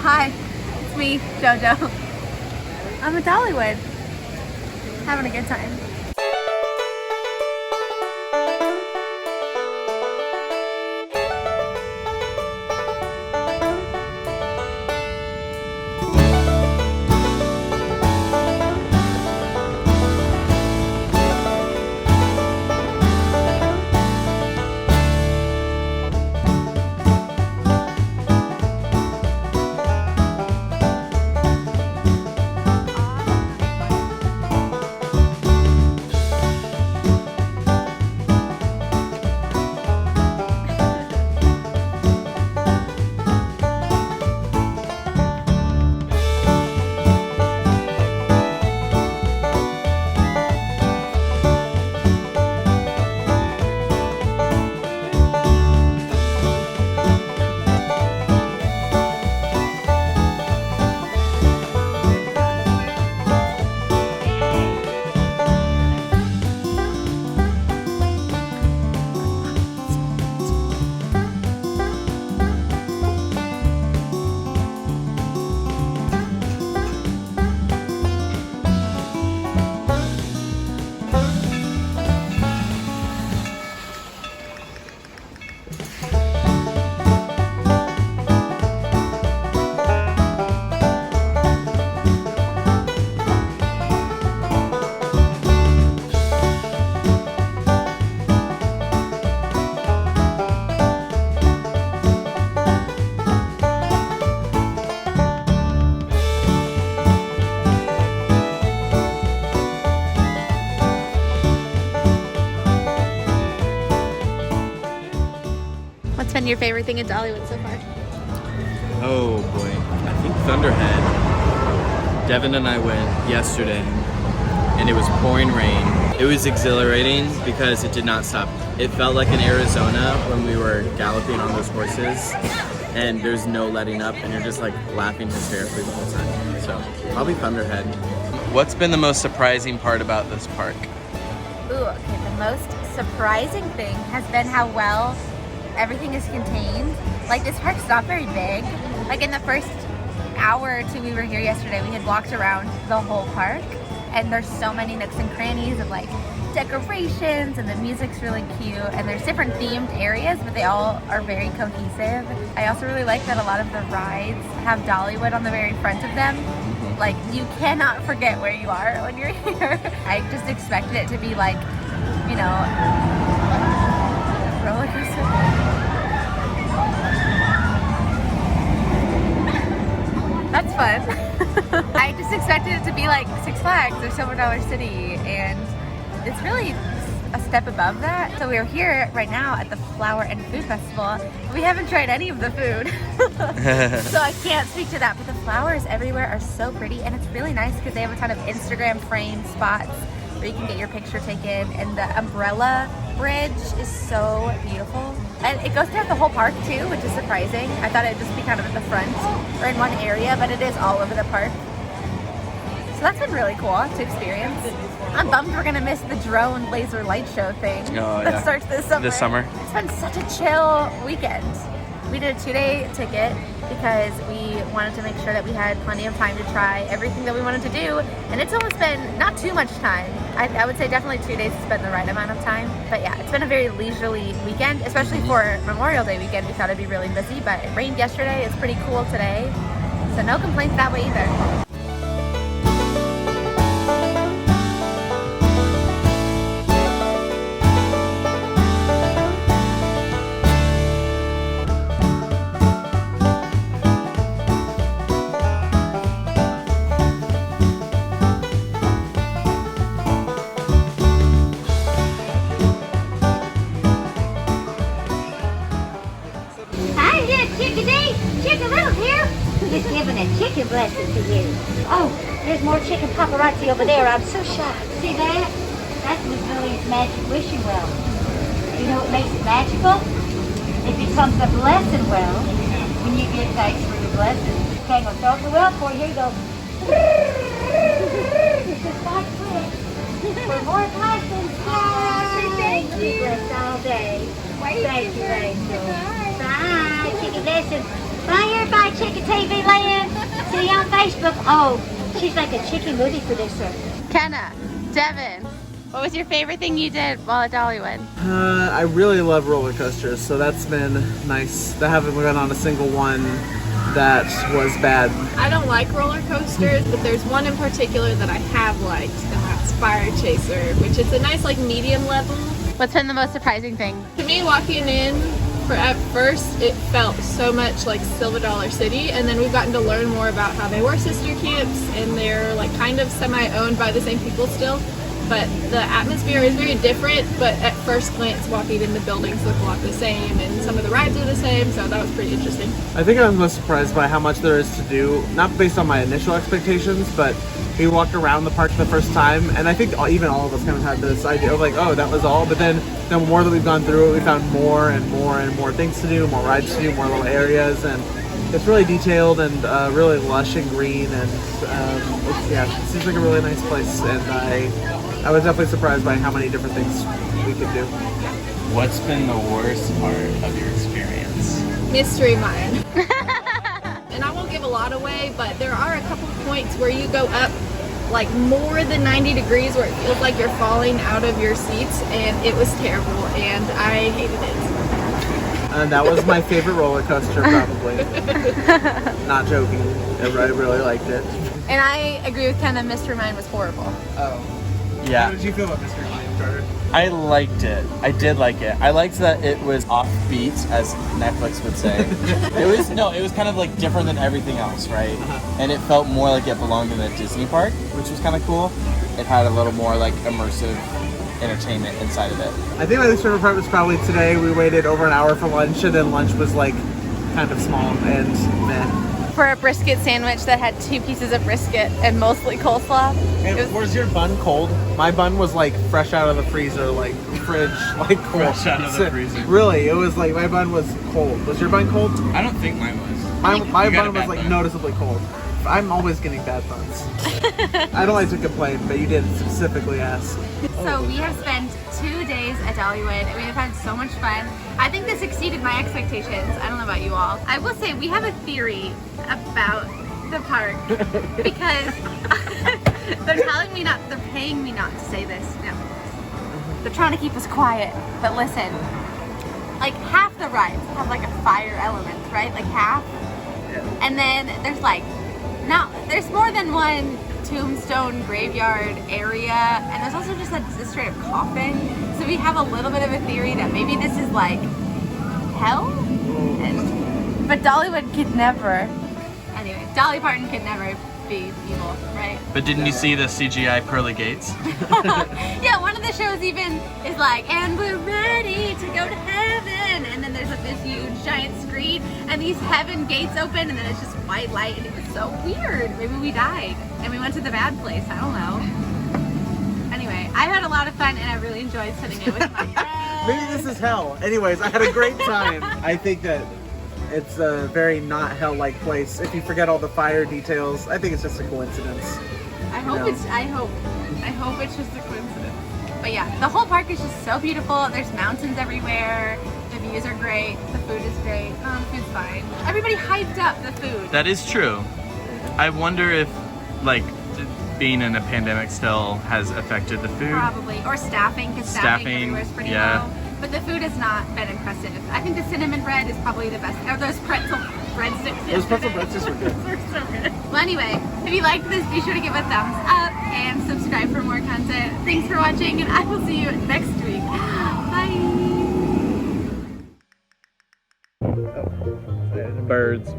hi, it's me, Jojo. I'm at Dollywood, having a good time. What's been your favorite thing at Dollywood so far? Oh boy, I think Thunderhead. Devin and I went yesterday and it was pouring rain. It was exhilarating because it did not stop. It felt like in Arizona when we were galloping on those horses and there's no letting up and you're just like laughing hysterically the whole time. So probably Thunderhead. What's been the most surprising part about this park? Ooh, okay, the most surprising thing has been how well everything is contained. Like, this park's not very big. Like, in the first hour or two we were here yesterday, we had walked around the whole park and there's so many nooks and crannies of like decorations and the music's really cute and there's different themed areas, but they all are very cohesive. I also really like that a lot of the rides have Dollywood on the very front of them. Like, you cannot forget where you are when you're here. I just expected it to be like, you know, roller coaster. That's fun. I just expected it to be like Six Flags or Silver Dollar City, and it's really a step above that. So we're here right now at the Flower and Food Festival. We haven't tried any of the food, so I can't speak to that, but the flowers everywhere are so pretty, and it's really nice because they have a ton of Instagram frame spots where you can get your picture taken, and the umbrella bridge is so beautiful. And it goes throughout the whole park too, which is surprising. I thought it would just be kind of at the front or in one area, but it is all over the park. So that's been really cool to experience. I'm bummed we're gonna miss the drone laser light show thing that starts this summer. It's been such a chill weekend. We did a 2-day ticket because we wanted to make sure that we had plenty of time to try everything that we wanted to do. And it's almost been not too much time. I would say definitely 2 days has been the right amount of time. But yeah, it's been a very leisurely weekend, especially for Memorial Day weekend. We thought it'd be really busy, but it rained yesterday. It's pretty cool today. So no complaints that way either. Just giving a chicken blessing to you. Oh, there's more chicken paparazzi over there. I'm so shocked. See that? That's Miss Lily's magic wishing well. You know what makes it magical? It becomes a blessing well when you give thanks for your blessing. Okay, I'm going to throw the well for you. Here you go. It's just like quick. For more blessings. Thank you. Blessed all day. Thank you, Rachel. Bye. Chicken blessings. Bye, everybody, Chicken TV Land. See you on Facebook. Oh, she's like a chicken movie producer. Kenna, Devin, what was your favorite thing you did while at Dollywood? I really love roller coasters, so that's been nice. I haven't gone on a single one that was bad. I don't like roller coasters, but there's one in particular that I have liked, and that's Fire Chaser, which is a nice like medium level. What's been the most surprising thing? To me, walking in, at first it felt so much like Silver Dollar City, and then we've gotten to learn more about how they were sister camps and they're like kind of semi-owned by the same people still. But the atmosphere is very different, but at first glance walking in the buildings look a lot the same and some of the rides are the same, so that was pretty interesting. I think I was most surprised by how much there is to do, not based on my initial expectations, but we walked around the park the first time, and I think even all of us kind of had this idea of like, oh, that was all, but then the more that we've gone through it, we found more and more and more things to do, more rides to do, more little areas, and it's really detailed and really lush and green, and it seems like a really nice place, and I was definitely surprised by how many different things we could do. What's been the worst part of your experience? Mystery Mine. And I won't give a lot away, but there are a couple points where you go up like more than 90 degrees where it feels like you're falling out of your seats, and it was terrible and I hated it. And that was my favorite roller coaster, probably. Not joking. I really liked it. And I agree with Kenna, Mystery Mine was horrible. Oh. Yeah. How did you feel about Mystery Mine, Carter? I liked it. I did like it. I liked that it was offbeat, as Netflix would say. It was kind of like different than everything else, right? And it felt more like it belonged in a Disney park, which was kind of cool. It had a little more like immersive entertainment inside of it. I think my least favorite part was probably today. We waited over an hour for lunch, and then lunch was like kind of small and meh. For a brisket sandwich that had 2 pieces of brisket and mostly coleslaw. Was your bun cold? My bun was like fresh out of the freezer, like fridge, like cold. Fresh out of the freezer. Really, it was like my bun was cold. Was your bun cold? I don't think mine was. My You got a bun was bad like bun. noticeably cold. I'm always getting bad buns. I don't like to complain, but you did specifically ask. So we have spent 2 days at Dollywood and we have had so much fun. I think this exceeded my expectations. I don't know about you all. I will say we have a theory about the park because they're paying me not to say this. No. They're trying to keep us quiet, but listen, like half the rides have like a fire element, right? Like half. And then there's more than one tombstone graveyard area, and there's also just a straight up coffin. So we have a little bit of a theory that maybe this is like hell. But Dollywood could never. Anyway, Dolly Parton could never be evil, right? But didn't you see the CGI pearly gates? Yeah, one of the shows even is like, and we're ready to go to heaven, and then there's like this huge giant screen, and these heaven gates open, and then it's just white light, and it was so weird. Maybe we died, and we went to the bad place. I don't know. Anyway, I had a lot of fun, and I really enjoyed sitting in with my friends. Maybe this is hell. Anyways, I had a great time. I think that it's a very not hell-like place. If you forget all the fire details, I think it's just a coincidence. I hope it's just a coincidence. But yeah, the whole park is just so beautiful. There's mountains everywhere. The views are great. The food is great. The food's fine. Everybody hyped up the food. That is true. I wonder if, like, being in a pandemic still has affected the food. Probably. Or staffing, because staffing everywhere is pretty low. But the food has not been impressive. I think the cinnamon bread is probably the best. Or those pretzel breadsticks. Those pretzel breadsticks were good. They're so good. Well, anyway, if you liked this, be sure to give a thumbs up and subscribe for more content. Thanks for watching, and I will see you next week. Bye. Birds.